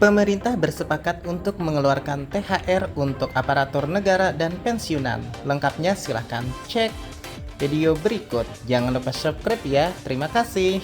Pemerintah bersepakat untuk mengeluarkan THR untuk aparatur negara dan pensiunan. Lengkapnya silahkan cek video berikut. Jangan lupa subscribe ya. Terima kasih.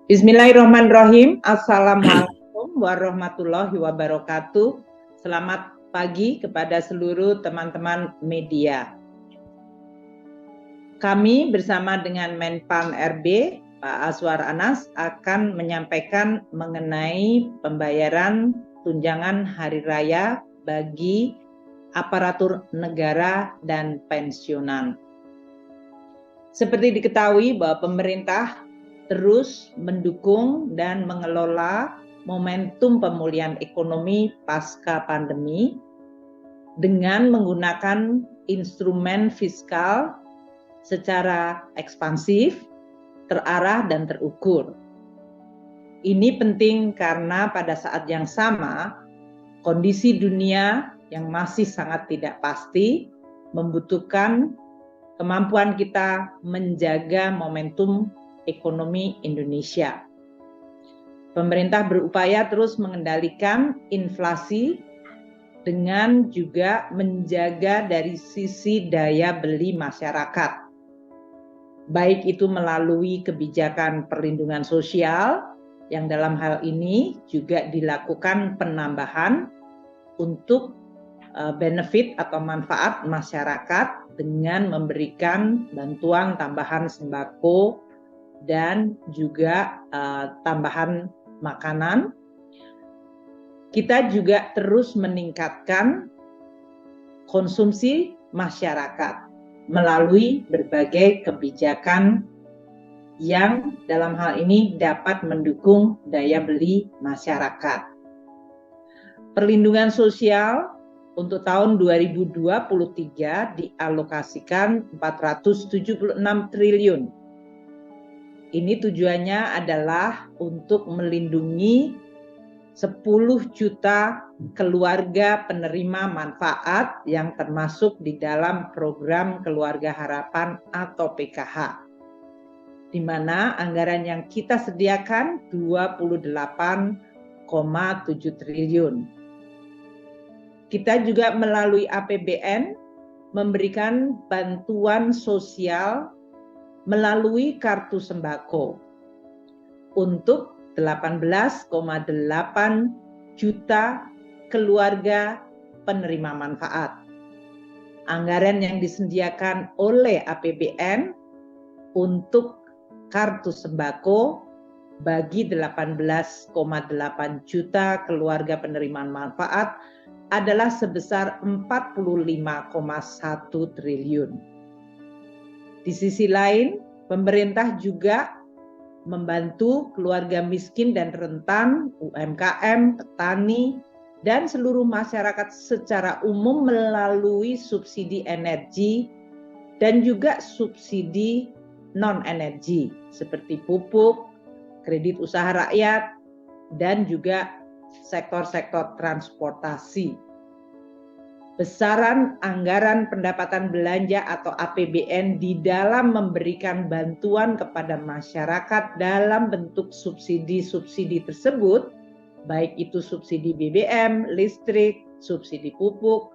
Bismillahirrahmanirrahim. Assalamualaikum warahmatullahi wabarakatuh. Selamat pagi kepada seluruh teman-teman media. Kami bersama dengan Menpan RB, Pak Azwar Anas, akan menyampaikan mengenai pembayaran tunjangan hari raya bagi aparatur negara dan pensiunan. Seperti diketahui bahwa pemerintah terus mendukung dan mengelola momentum pemulihan ekonomi pasca pandemi dengan menggunakan instrumen fiskal secara ekspansif, terarah, dan terukur. Ini penting karena pada saat yang sama, kondisi dunia yang masih sangat tidak pasti membutuhkan kemampuan kita menjaga momentum ekonomi Indonesia. Pemerintah berupaya terus mengendalikan inflasi dengan juga menjaga dari sisi daya beli masyarakat, baik itu melalui kebijakan perlindungan sosial yang dalam hal ini juga dilakukan penambahan untuk benefit atau manfaat masyarakat dengan memberikan bantuan tambahan sembako dan juga tambahan makanan. Kita juga terus meningkatkan konsumsi masyarakat melalui berbagai kebijakan yang dalam hal ini dapat mendukung daya beli masyarakat. Perlindungan sosial untuk tahun 2023 dialokasikan 476 triliun. Ini tujuannya adalah untuk melindungi 10 juta keluarga penerima manfaat yang termasuk di dalam program Keluarga Harapan atau PKH, di mana anggaran yang kita sediakan 28,7 triliun. Kita juga melalui APBN memberikan bantuan sosial melalui kartu sembako untuk 18,8 juta keluarga penerima manfaat. Anggaran yang disediakan oleh APBN untuk kartu sembako bagi 18,8 juta keluarga penerima manfaat adalah sebesar 45,1 triliun. Di sisi lain, pemerintah juga membantu keluarga miskin dan rentan, UMKM, petani, dan seluruh masyarakat secara umum melalui subsidi energi dan juga subsidi non-energi seperti pupuk, kredit usaha rakyat, dan juga sektor-sektor transportasi. Besaran anggaran pendapatan belanja atau APBN di dalam memberikan bantuan kepada masyarakat dalam bentuk subsidi-subsidi tersebut, baik itu subsidi BBM, listrik, subsidi pupuk,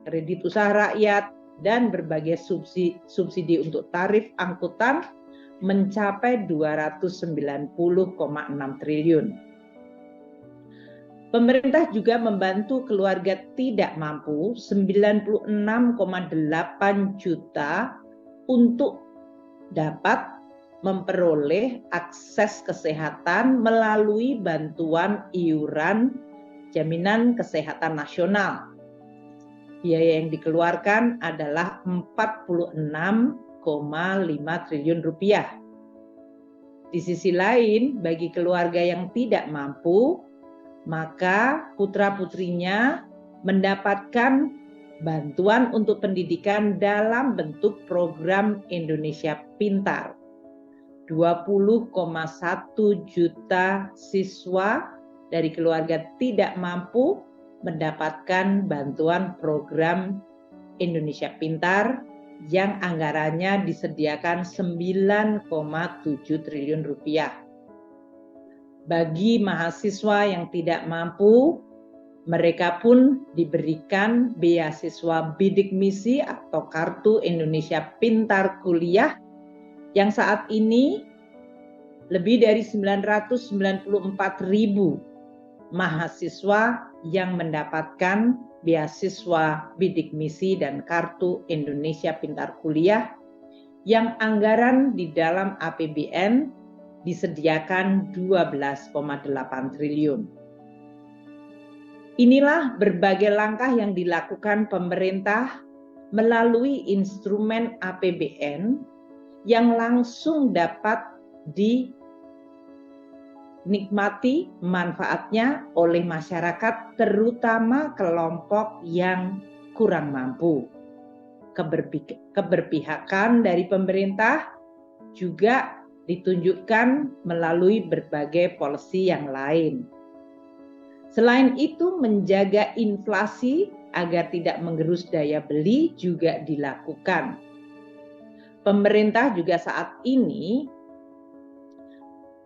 kredit usaha rakyat, dan berbagai subsidi untuk tarif angkutan mencapai 290,6 triliun. Pemerintah juga membantu keluarga tidak mampu 96,8 juta untuk dapat memperoleh akses kesehatan melalui bantuan iuran jaminan kesehatan nasional. Biaya yang dikeluarkan adalah 46,5 triliun rupiah. Di sisi lain, bagi keluarga yang tidak mampu, maka putra-putrinya mendapatkan bantuan untuk pendidikan dalam bentuk program Indonesia Pintar. 20,1 juta siswa dari keluarga tidak mampu mendapatkan bantuan program Indonesia Pintar yang anggarannya disediakan 9,7 triliun rupiah. Bagi mahasiswa yang tidak mampu, mereka pun diberikan beasiswa bidik misi atau Kartu Indonesia Pintar Kuliah yang saat ini lebih dari 994.000 mahasiswa yang mendapatkan beasiswa bidik misi dan kartu Indonesia Pintar Kuliah yang anggaran di dalam APBN disediakan 12,8 triliun. Inilah berbagai langkah yang dilakukan pemerintah melalui instrumen APBN yang langsung dapat dinikmati manfaatnya oleh masyarakat, terutama kelompok yang kurang mampu. Keberpihakan dari pemerintah juga ditunjukkan melalui berbagai policy yang lain. Selain itu, menjaga inflasi agar tidak menggerus daya beli juga dilakukan. Pemerintah juga saat ini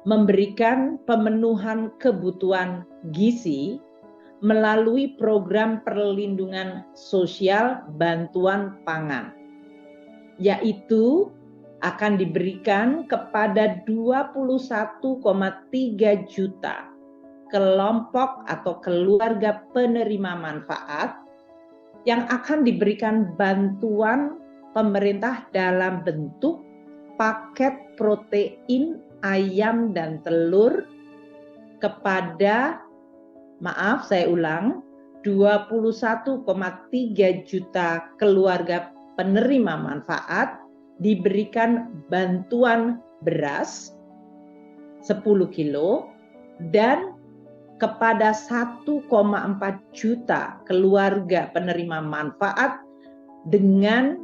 memberikan pemenuhan kebutuhan gizi melalui program perlindungan sosial bantuan pangan, yaitu akan diberikan kepada 21,3 juta kelompok atau keluarga penerima manfaat yang akan diberikan bantuan pemerintah dalam bentuk paket protein ayam dan telur kepada, 21,3 juta keluarga penerima manfaat diberikan bantuan beras 10 kilo dan kepada 1,4 juta keluarga penerima manfaat dengan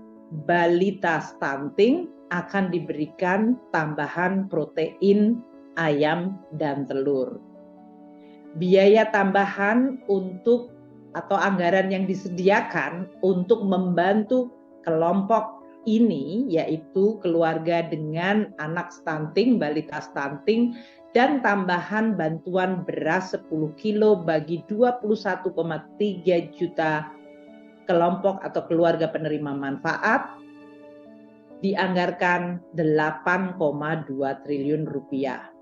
balita stunting akan diberikan tambahan protein ayam dan telur. Biaya tambahan untuk atau anggaran yang disediakan untuk membantu kelompok ini yaitu keluarga dengan anak stunting, balita stunting, dan tambahan bantuan beras 10 kilo bagi 21,3 juta kelompok atau keluarga penerima manfaat dianggarkan 8,2 triliun rupiah.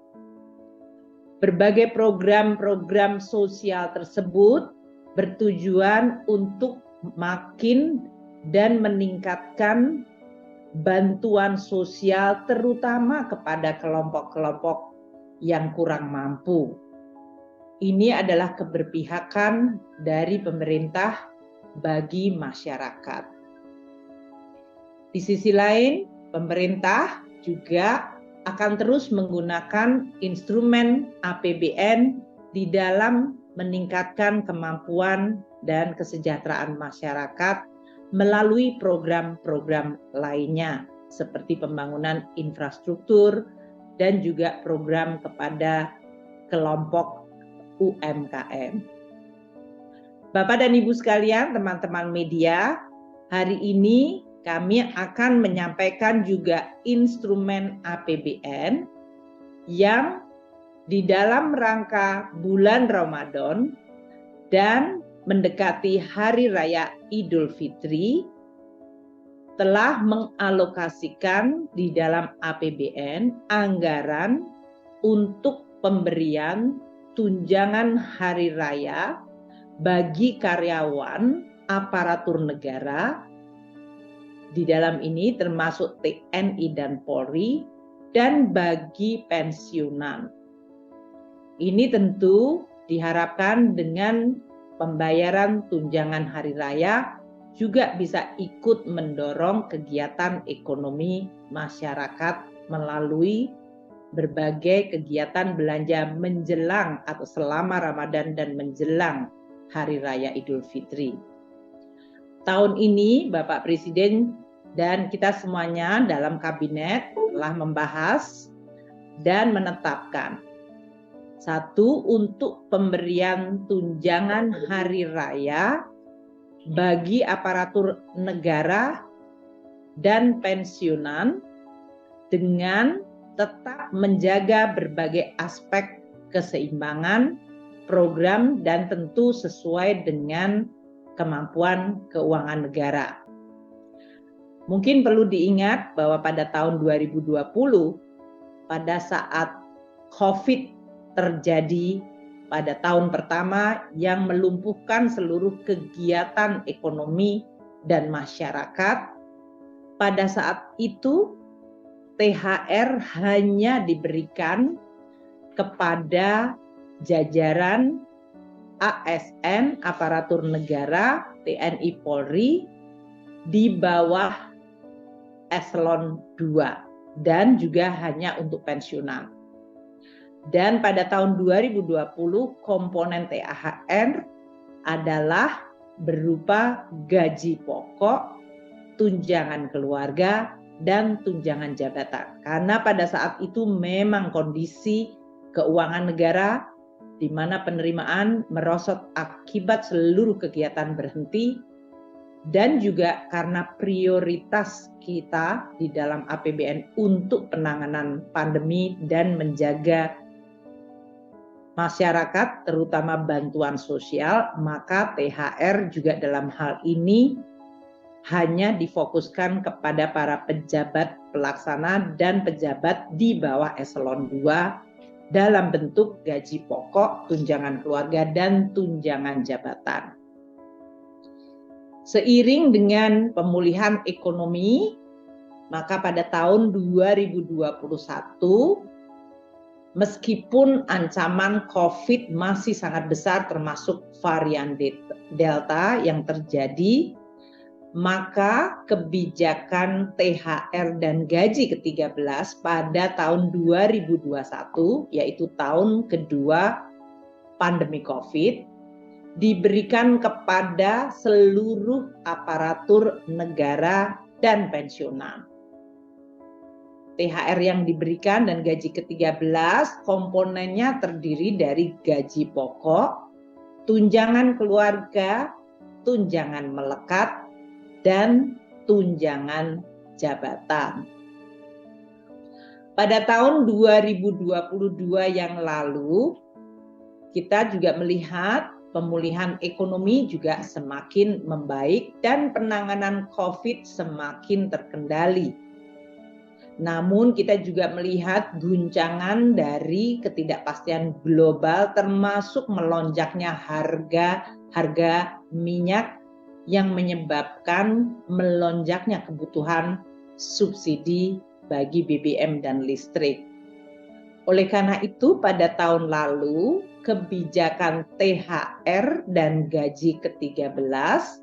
Berbagai program-program sosial tersebut bertujuan untuk makin dan meningkatkan bantuan sosial terutama kepada kelompok-kelompok yang kurang mampu. Ini adalah keberpihakan dari pemerintah bagi masyarakat. Di sisi lain, pemerintah juga akan terus menggunakan instrumen APBN di dalam meningkatkan kemampuan dan kesejahteraan masyarakat melalui program-program lainnya seperti pembangunan infrastruktur dan juga program kepada kelompok UMKM. Bapak dan Ibu sekalian, teman-teman media, hari ini kami akan menyampaikan juga instrumen APBN yang di dalam rangka bulan Ramadan dan mendekati Hari Raya Idul Fitri telah mengalokasikan di dalam APBN anggaran untuk pemberian tunjangan hari raya bagi karyawan aparatur negara, di dalam ini termasuk TNI dan Polri, dan bagi pensiunan. Ini tentu diharapkan dengan pembayaran tunjangan hari raya juga bisa ikut mendorong kegiatan ekonomi masyarakat melalui berbagai kegiatan belanja menjelang atau selama Ramadan dan menjelang Hari Raya Idul Fitri. Tahun ini Bapak Presiden dan kita semuanya dalam kabinet telah membahas dan menetapkan satu untuk pemberian tunjangan hari raya bagi aparatur negara dan pensiunan dengan tetap menjaga berbagai aspek keseimbangan program dan tentu sesuai dengan kemampuan keuangan negara. Mungkin perlu diingat bahwa pada tahun 2020 pada saat COVID terjadi pada tahun pertama yang melumpuhkan seluruh kegiatan ekonomi dan masyarakat. Pada saat itu THR hanya diberikan kepada jajaran ASN, aparatur negara, TNI Polri di bawah eselon 2 dan juga hanya untuk pensiunan. Dan pada tahun 2020 komponen THR adalah berupa gaji pokok, tunjangan keluarga, dan tunjangan jabatan. Karena pada saat itu memang kondisi keuangan negara di mana penerimaan merosot akibat seluruh kegiatan berhenti, dan juga karena prioritas kita di dalam APBN untuk penanganan pandemi dan menjaga masyarakat, terutama bantuan sosial, maka THR juga dalam hal ini hanya difokuskan kepada para pejabat pelaksana dan pejabat di bawah eselon 2 dalam bentuk gaji pokok, tunjangan keluarga, dan tunjangan jabatan. Seiring dengan pemulihan ekonomi, maka pada tahun 2021 meskipun ancaman COVID masih sangat besar termasuk varian Delta yang terjadi, maka kebijakan THR dan gaji ke-13 pada tahun 2021, yaitu tahun kedua pandemi COVID, diberikan kepada seluruh aparatur negara dan pensiunan. THR yang diberikan dan gaji ke-13 komponennya terdiri dari gaji pokok, tunjangan keluarga, tunjangan melekat, dan tunjangan jabatan. Pada tahun 2022 yang lalu, kita juga melihat pemulihan ekonomi juga semakin membaik dan penanganan COVID semakin terkendali. Namun kita juga melihat guncangan dari ketidakpastian global termasuk melonjaknya harga minyak yang menyebabkan melonjaknya kebutuhan subsidi bagi BBM dan listrik. Oleh karena itu pada tahun lalu kebijakan THR dan gaji ke-13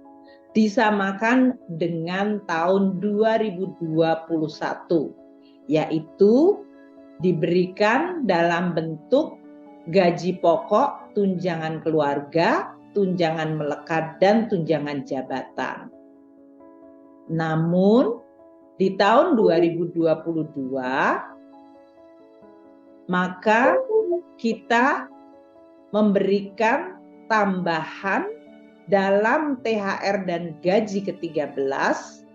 disamakan dengan tahun 2021, yaitu diberikan dalam bentuk gaji pokok, tunjangan keluarga, tunjangan melekat, dan tunjangan jabatan. Namun di tahun 2022 maka kita memberikan tambahan dalam THR dan gaji ke-13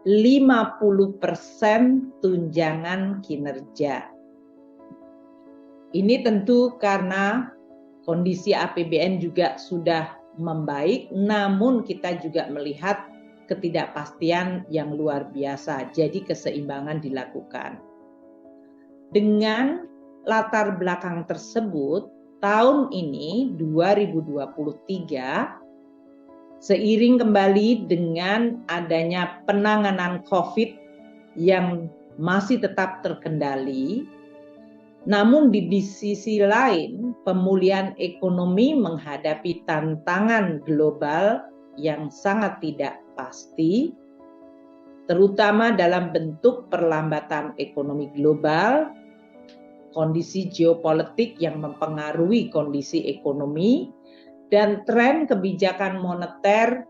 50% tunjangan kinerja. Ini tentu karena kondisi APBN juga sudah membaik, namun kita juga melihat ketidakpastian yang luar biasa, jadi keseimbangan dilakukan. Dengan latar belakang tersebut, tahun ini 2023 seiring kembali dengan adanya penanganan COVID yang masih tetap terkendali, namun di sisi lain pemulihan ekonomi menghadapi tantangan global yang sangat tidak pasti, terutama dalam bentuk perlambatan ekonomi global, kondisi geopolitik yang mempengaruhi kondisi ekonomi, dan tren kebijakan moneter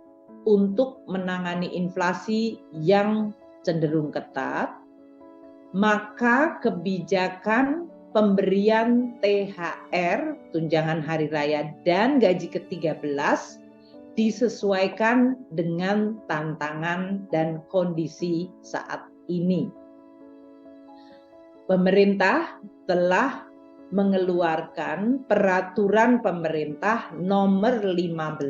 untuk menangani inflasi yang cenderung ketat, maka kebijakan pemberian THR, tunjangan hari raya, dan gaji ke-13 disesuaikan dengan tantangan dan kondisi saat ini. Pemerintah telah mengeluarkan peraturan pemerintah nomor 15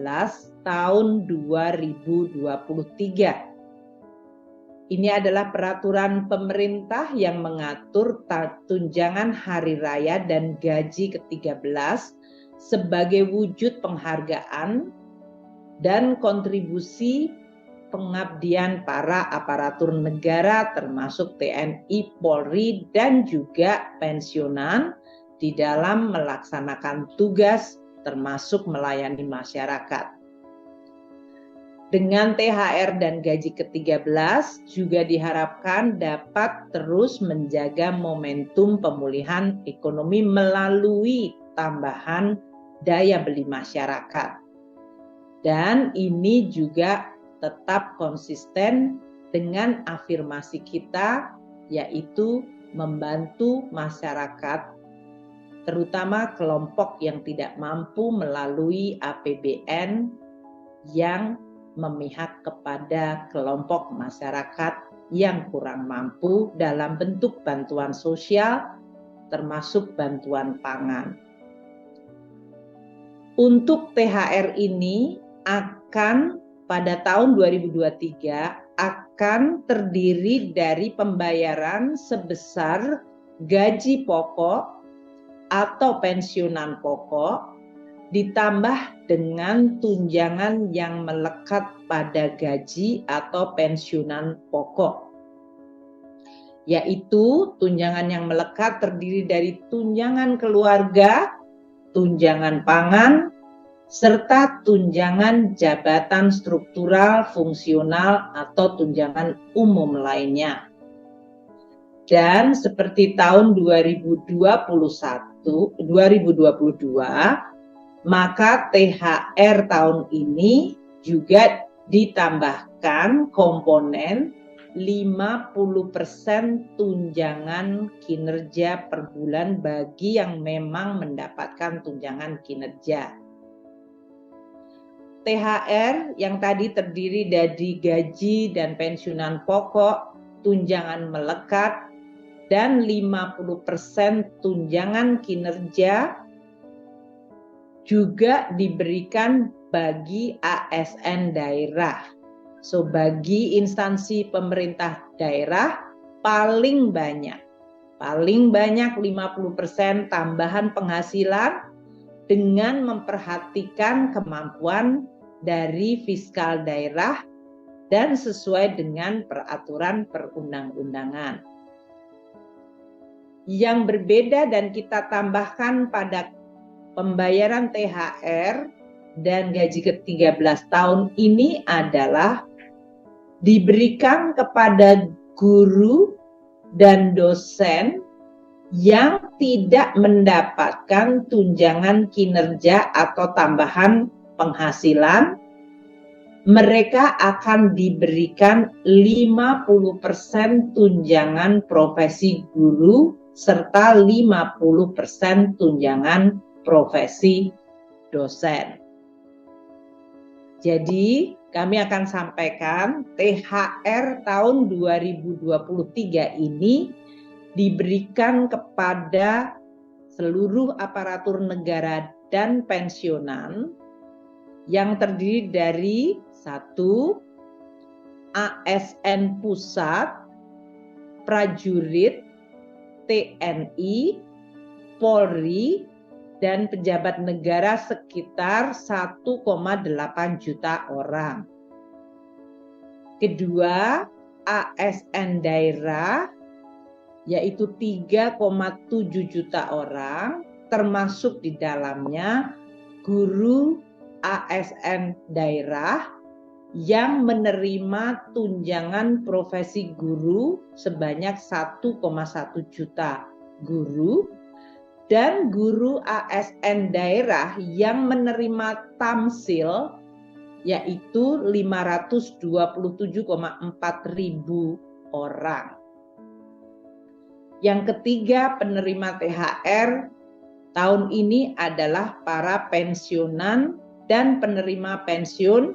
tahun 2023 Ini adalah peraturan pemerintah yang mengatur tunjangan hari raya dan gaji ke-13 sebagai wujud penghargaan dan kontribusi pengabdian para aparatur negara termasuk TNI, Polri, dan juga pensiunan di dalam melaksanakan tugas termasuk melayani masyarakat. Dengan THR dan gaji ke-13 juga diharapkan dapat terus menjaga momentum pemulihan ekonomi melalui tambahan daya beli masyarakat. Dan ini juga tetap konsisten dengan afirmasi kita, yaitu membantu masyarakat, terutama kelompok yang tidak mampu melalui APBN yang memihak kepada kelompok masyarakat yang kurang mampu dalam bentuk bantuan sosial, termasuk bantuan pangan. Untuk THR ini akan pada tahun 2023 akan terdiri dari pembayaran sebesar gaji pokok atau pensiunan pokok ditambah dengan tunjangan yang melekat pada gaji atau pensiunan pokok. Yaitu tunjangan yang melekat terdiri dari tunjangan keluarga, tunjangan pangan, serta tunjangan jabatan struktural, fungsional, atau tunjangan umum lainnya. Dan seperti tahun 2022, maka THR tahun ini juga ditambahkan komponen 50% tunjangan kinerja per bulan bagi yang memang mendapatkan tunjangan kinerja. THR yang tadi terdiri dari gaji dan pensiunan pokok, tunjangan melekat, dan 50% tunjangan kinerja juga diberikan bagi ASN daerah. So, bagi instansi pemerintah daerah paling banyak 50% tambahan penghasilan dengan memperhatikan kemampuan dari fiskal daerah dan sesuai dengan peraturan perundang-undangan. Yang berbeda dan kita tambahkan pada pembayaran THR dan gaji ke-13 tahun ini adalah diberikan kepada guru dan dosen yang tidak mendapatkan tunjangan kinerja atau tambahan penghasilan. Mereka akan diberikan 50% tunjangan profesi guru serta 50% tunjangan profesi dosen. Jadi kami akan sampaikan THR tahun 2023 ini diberikan kepada seluruh aparatur negara dan pensiunan yang terdiri dari 1. ASN pusat, prajurit, TNI, Polri, dan pejabat negara sekitar 1,8 juta orang. Kedua, ASN daerah, yaitu 3,7 juta orang, termasuk di dalamnya guru ASN daerah yang menerima tunjangan profesi guru sebanyak 1,1 juta guru, dan guru ASN daerah yang menerima tamsil yaitu 527,4 ribu orang. Yang ketiga, penerima THR tahun ini adalah para pensiunan dan penerima pensiun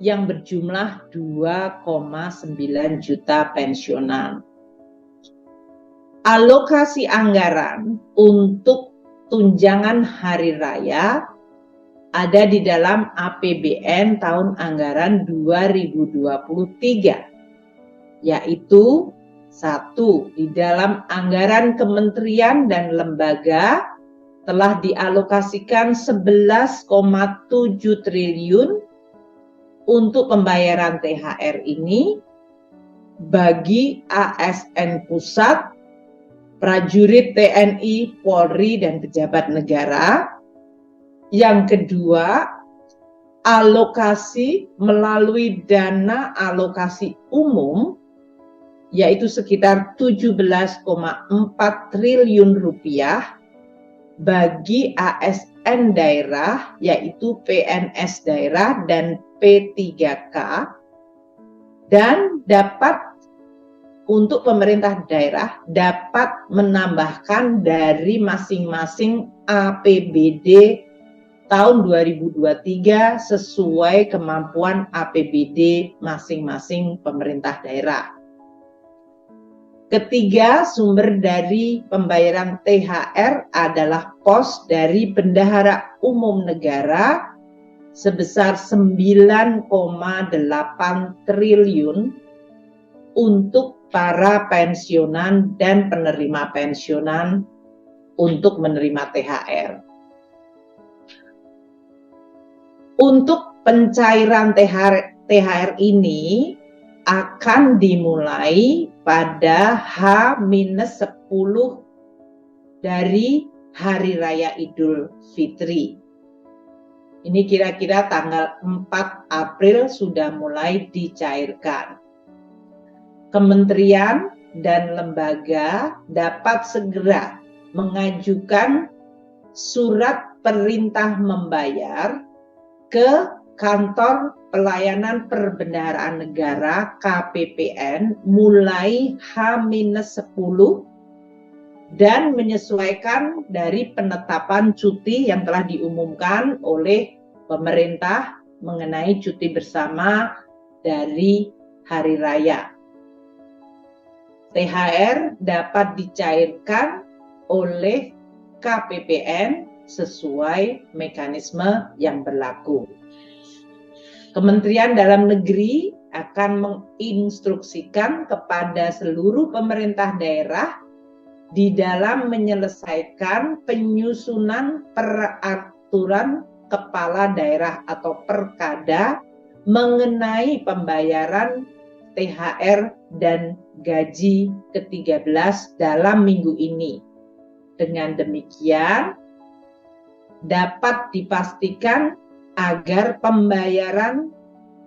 yang berjumlah 2,9 juta pensiunan. Alokasi anggaran untuk tunjangan hari raya ada di dalam APBN tahun anggaran 2023. yaitu satu, di dalam anggaran kementerian dan lembaga telah dialokasikan 11,7 triliun untuk pembayaran THR ini bagi ASN pusat, prajurit TNI, Polri, dan pejabat negara. Yang kedua, alokasi melalui dana alokasi umum, yaitu sekitar 17,4 triliun rupiah bagi ASN daerah, yaitu PNS daerah dan P3K, dan dapat untuk pemerintah daerah dapat menambahkan dari masing-masing APBD tahun 2023 sesuai kemampuan APBD masing-masing pemerintah daerah. Ketiga, sumber dari pembayaran THR adalah pos dari Bendahara Umum Negara sebesar 9,8 triliun untuk para pensiunan dan penerima pensiunan untuk menerima THR. Untuk pencairan THR ini akan dimulai pada H-10 dari Hari Raya Idul Fitri. Ini kira-kira tanggal 4 April sudah mulai dicairkan. Kementerian dan lembaga dapat segera mengajukan surat perintah membayar ke Kantor Pelayanan Perbendaharaan Negara KPPN mulai H-10 dan menyesuaikan dari penetapan cuti yang telah diumumkan oleh pemerintah mengenai cuti bersama dari hari raya. THR dapat dicairkan oleh KPPN sesuai mekanisme yang berlaku. Kementerian Dalam Negeri akan menginstruksikan kepada seluruh pemerintah daerah di dalam menyelesaikan penyusunan peraturan kepala daerah atau perkada mengenai pembayaran THR dan gaji ke-13 dalam minggu ini. Dengan demikian, dapat dipastikan agar pembayaran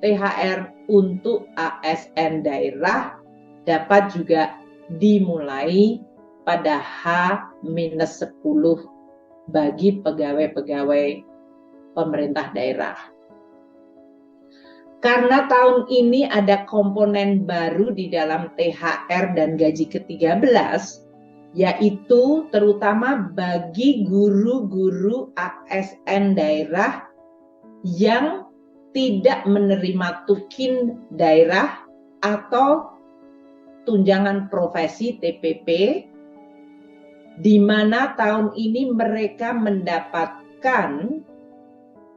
THR untuk ASN daerah dapat juga dimulai pada H-10 bagi pegawai-pegawai pemerintah daerah. Karena tahun ini ada komponen baru di dalam THR dan gaji ke-13, yaitu terutama bagi guru-guru ASN daerah yang tidak menerima tukin daerah atau tunjangan profesi TPP, di mana tahun ini mereka mendapatkan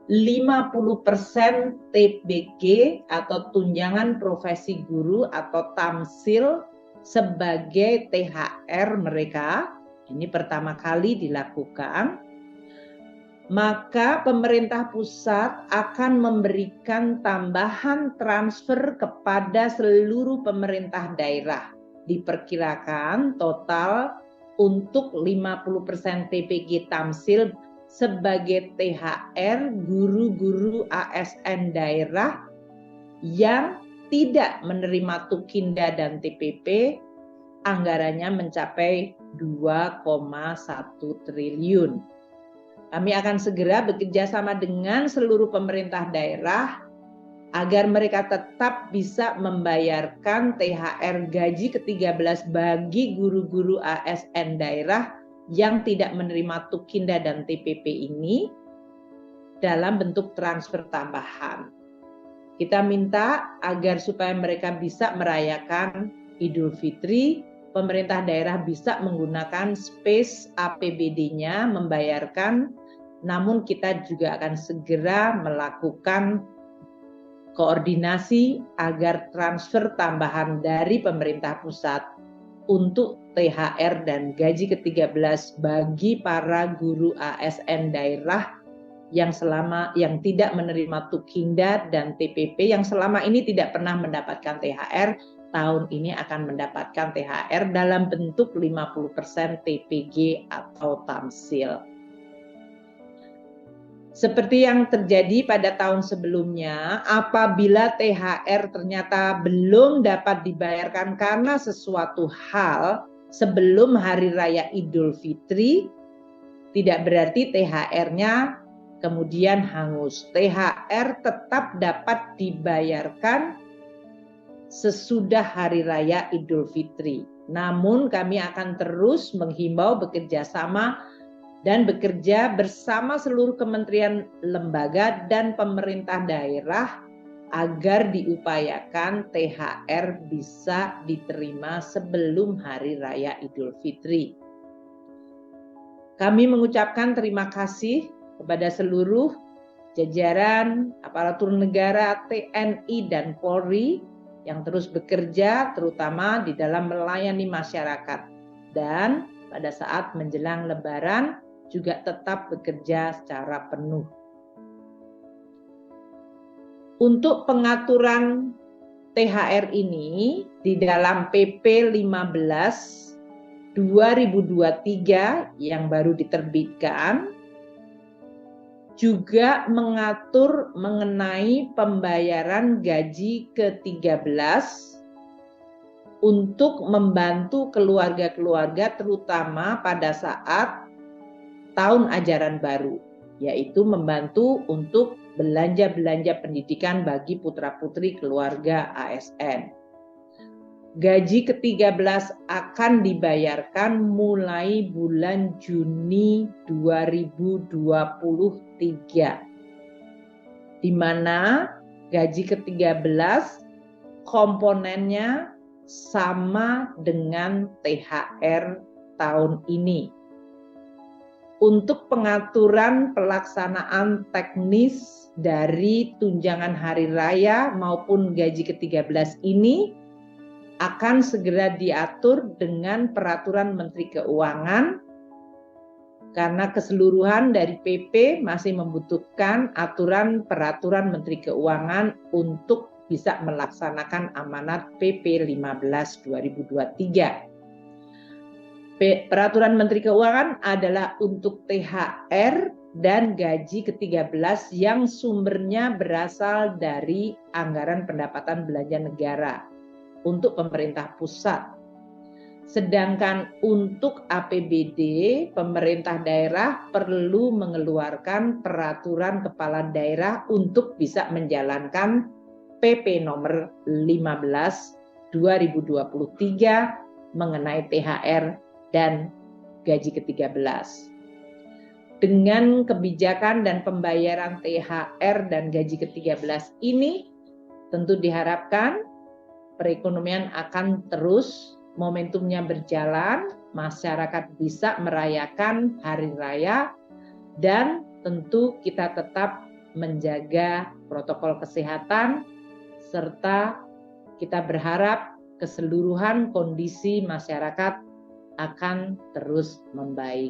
50% TBG atau tunjangan profesi guru atau tamsil sebagai THR mereka. Ini pertama kali dilakukan. Maka pemerintah pusat akan memberikan tambahan transfer kepada seluruh pemerintah daerah. Diperkirakan total untuk 50% TPG tamsil sebagai THR guru-guru ASN daerah yang tidak menerima tukinda dan TPP, anggarannya mencapai 2,1 triliun. Kami akan segera bekerja sama dengan seluruh pemerintah daerah agar mereka tetap bisa membayarkan THR gaji ke-13 bagi guru-guru ASN daerah yang tidak menerima tukinda dan TPP ini dalam bentuk transfer tambahan. Kita minta agar supaya mereka bisa merayakan Idul Fitri, pemerintah daerah bisa menggunakan space APBD-nya membayarkan, namun kita juga akan segera melakukan koordinasi agar transfer tambahan dari pemerintah pusat untuk THR dan gaji ke-13 bagi para guru ASN daerah yang tidak menerima Tukinda dan TPP yang selama ini tidak pernah mendapatkan THR, tahun ini akan mendapatkan THR dalam bentuk 50% TPG atau tamsil. Seperti yang terjadi pada tahun sebelumnya, apabila THR ternyata belum dapat dibayarkan karena sesuatu hal sebelum Hari Raya Idul Fitri, tidak berarti THR-nya kemudian hangus. THR tetap dapat dibayarkan sesudah Hari Raya Idul Fitri. Namun kami akan terus menghimbau bekerja sama dan bekerja bersama seluruh kementerian, lembaga, dan pemerintah daerah agar diupayakan THR bisa diterima sebelum Hari Raya Idul Fitri. Kami mengucapkan terima kasih kepada seluruh jajaran aparatur negara, TNI, dan Polri yang terus bekerja terutama di dalam melayani masyarakat. Dan pada saat menjelang Lebaran juga tetap bekerja secara penuh. Untuk pengaturan THR ini di dalam PP 15 2023 yang baru diterbitkan juga mengatur mengenai pembayaran gaji ke-13 untuk membantu keluarga-keluarga terutama pada saat tahun ajaran baru, yaitu membantu untuk belanja-belanja pendidikan bagi putra-putri keluarga ASN. Gaji ke-13 akan dibayarkan mulai bulan Juni 2023, di mana gaji ke-13 komponennya sama dengan THR tahun ini. Untuk pengaturan pelaksanaan teknis dari tunjangan hari raya maupun gaji ke-13 ini akan segera diatur dengan peraturan Menteri Keuangan, karena keseluruhan dari PP masih membutuhkan aturan peraturan Menteri Keuangan untuk bisa melaksanakan amanat PP 15 2023. Peraturan Menteri Keuangan adalah untuk THR dan gaji ke-13 yang sumbernya berasal dari anggaran pendapatan belanja negara untuk pemerintah pusat. Sedangkan untuk APBD, pemerintah daerah perlu mengeluarkan peraturan kepala daerah untuk bisa menjalankan PP nomor 15 2023 mengenai THR dan gaji ke-13. Dengan kebijakan dan pembayaran THR dan gaji ke-13 ini, tentu diharapkan perekonomian akan terus momentumnya berjalan, masyarakat bisa merayakan hari raya, dan tentu kita tetap menjaga protokol kesehatan, serta kita berharap keseluruhan kondisi masyarakat akan terus membaik.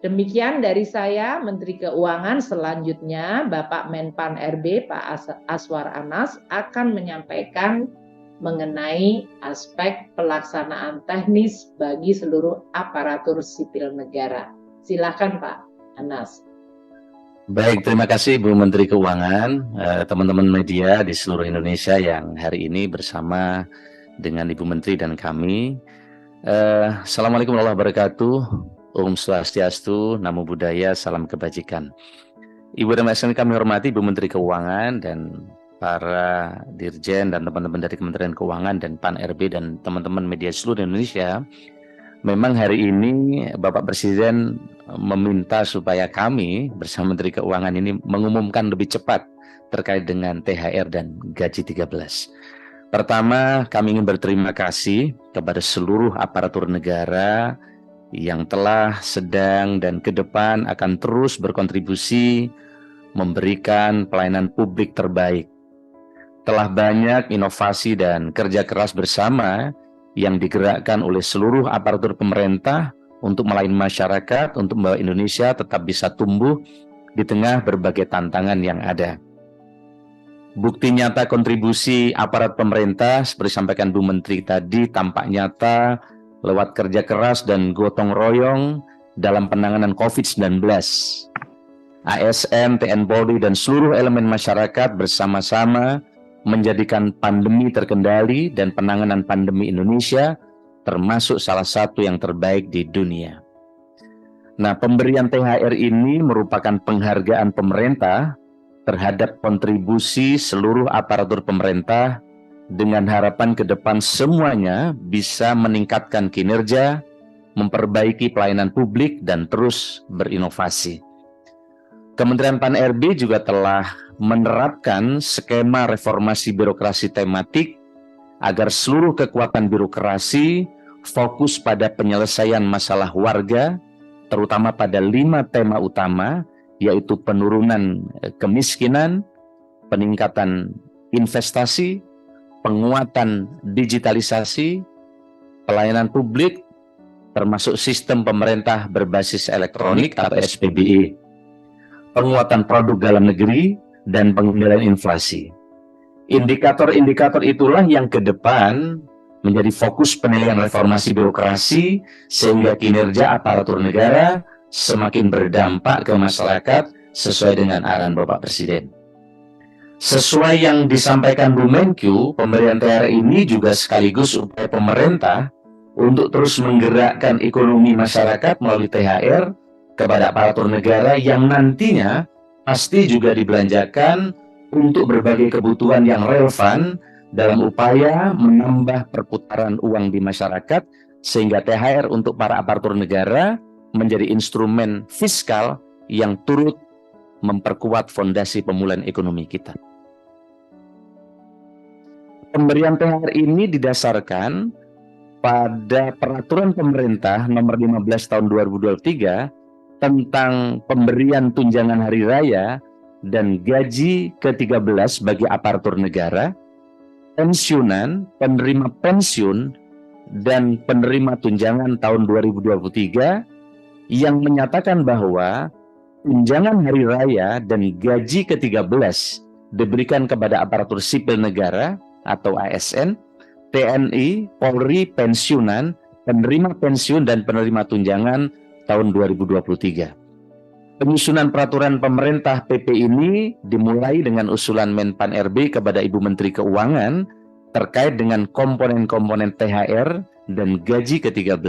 Demikian dari saya, Menteri Keuangan. Selanjutnya Bapak Menpan RB, Pak Aswar Anas, akan menyampaikan mengenai aspek pelaksanaan teknis bagi seluruh aparatur sipil negara. Silakan Pak Anas. Baik, terima kasih Bu Menteri Keuangan, teman-teman media di seluruh Indonesia yang hari ini bersama dengan Ibu Menteri dan kami. Assalamualaikum warahmatullahi wabarakatuh. Om Swastiastu, Namo Buddhaya, salam kebajikan. Ibu dan Bapak kami hormati Ibu Menteri Keuangan dan para dirjen dan teman-teman dari Kementerian Keuangan dan Pan RB dan teman-teman media seluruh Indonesia. Memang hari ini Bapak Presiden meminta supaya kami bersama Menteri Keuangan ini mengumumkan lebih cepat terkait dengan THR dan gaji 13. Pertama, kami ingin berterima kasih kepada seluruh aparatur negara yang telah, sedang, dan ke depan akan terus berkontribusi memberikan pelayanan publik terbaik telah banyak inovasi dan kerja keras bersama yang digerakkan oleh seluruh aparatur pemerintah untuk melayani masyarakat, untuk membawa Indonesia tetap bisa tumbuh di tengah berbagai tantangan yang ada. Bukti nyata kontribusi aparat pemerintah, seperti disampaikan Bu Menteri tadi, tampak nyata lewat kerja keras dan gotong royong dalam penanganan COVID-19. ASN, TNI Polri, dan seluruh elemen masyarakat bersama-sama menjadikan pandemi terkendali dan penanganan pandemi Indonesia termasuk salah satu yang terbaik di dunia. Nah, pemberian THR ini merupakan penghargaan pemerintah terhadap kontribusi seluruh aparatur pemerintah dengan harapan ke depan semuanya bisa meningkatkan kinerja, memperbaiki pelayanan publik, dan terus berinovasi. Kementerian Pan-RB juga telah menerapkan skema reformasi birokrasi tematik agar seluruh kekuatan birokrasi fokus pada penyelesaian masalah warga, terutama pada 5 tema utama, yaitu penurunan kemiskinan, peningkatan investasi, penguatan digitalisasi, pelayanan publik, termasuk sistem pemerintah berbasis elektronik atau SPBE, penguatan produk dalam negeri, dan pengendalian inflasi. Indikator-indikator itulah yang ke depan menjadi fokus penilaian reformasi birokrasi sehingga kinerja aparatur negara semakin berdampak ke masyarakat sesuai dengan arahan Bapak Presiden. Sesuai yang disampaikan Bu Menkyu, pemberian THR ini juga sekaligus upaya pemerintah untuk terus menggerakkan ekonomi masyarakat melalui THR kepada aparatur negara yang nantinya pasti juga dibelanjakan untuk berbagai kebutuhan yang relevan dalam upaya menambah perputaran uang di masyarakat sehingga THR untuk para aparatur negara menjadi instrumen fiskal yang turut memperkuat fondasi pemulihan ekonomi kita. Pemberian THR ini didasarkan pada peraturan pemerintah nomor 15 tahun 2023 tentang pemberian tunjangan hari raya dan gaji ke-13 bagi aparatur negara, pensiunan, penerima pensiun, dan penerima tunjangan tahun 2023 yang menyatakan bahwa tunjangan hari raya dan gaji ke-13 diberikan kepada aparatur sipil negara atau ASN, TNI, Polri, pensiunan, penerima pensiun, dan penerima tunjangan tahun 2023. Penyusunan peraturan pemerintah PP ini dimulai dengan usulan Menpan RB kepada Ibu Menteri Keuangan terkait dengan komponen-komponen THR dan gaji ke-13.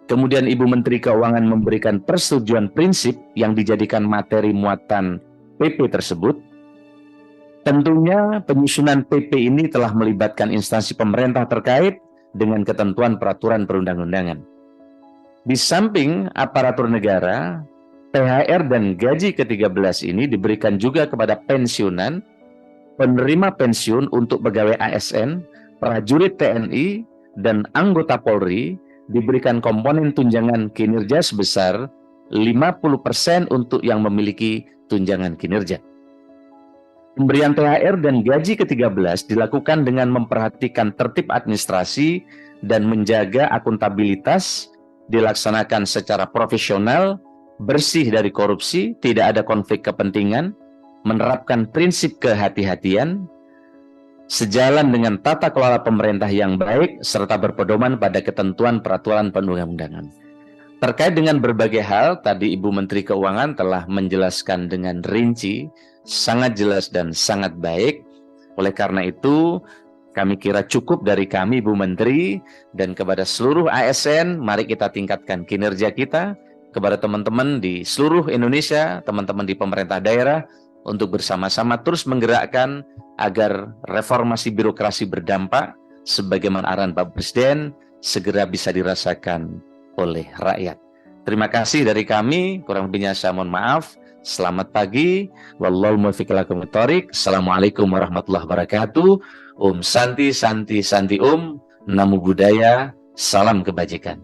Kemudian Ibu Menteri Keuangan memberikan persetujuan prinsip yang dijadikan materi muatan PP tersebut. Tentunya penyusunan PP ini telah melibatkan instansi pemerintah terkait dengan ketentuan peraturan perundang-undangan. Di samping aparatur negara, THR dan gaji ke-13 ini diberikan juga kepada pensiunan, penerima pensiun untuk pegawai ASN, prajurit TNI, dan anggota Polri diberikan komponen tunjangan kinerja sebesar 50% untuk yang memiliki tunjangan kinerja. Pemberian THR dan gaji ke-13 dilakukan dengan memperhatikan tertib administrasi dan menjaga akuntabilitas, dilaksanakan secara profesional, bersih dari korupsi, tidak ada konflik kepentingan, menerapkan prinsip kehati-hatian, sejalan dengan tata kelola pemerintah yang baik, serta berpedoman pada ketentuan peraturan perundang-undangan. Terkait dengan berbagai hal, tadi Ibu Menteri Keuangan telah menjelaskan dengan rinci, sangat jelas dan sangat baik. Oleh karena itu, kami kira cukup dari kami, Bu Menteri, dan kepada seluruh ASN, mari kita tingkatkan kinerja kita, kepada teman-teman di seluruh Indonesia, teman-teman di pemerintah daerah, untuk bersama-sama terus menggerakkan agar reformasi birokrasi berdampak, sebagaimana arahan Bapak Presiden, segera bisa dirasakan oleh rakyat. Terima kasih dari kami, kurang lebihnya saya mohon maaf. Selamat pagi. Wallahul muwaffiq ila aqwamit thoriq. Assalamualaikum warahmatullahi wabarakatuh. Santi, Santi, Santi Namo Buddhaya, salam kebajikan.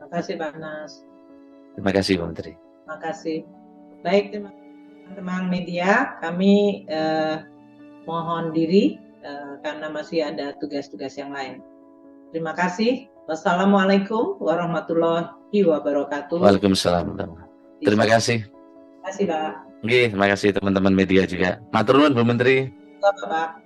Terima kasih Pak Nas. Terima kasih Bu Menteri. Terima kasih. Baik, terima kasih. teman-teman media, kami mohon diri karena masih ada tugas-tugas yang lain. Terima kasih. Wassalamualaikum warahmatullahi wabarakatuh. Waalaikumsalam. Terima kasih. Terima kasih, Pak. Terima kasih teman-teman media juga. Matur nuwun Bu Menteri. Bapak.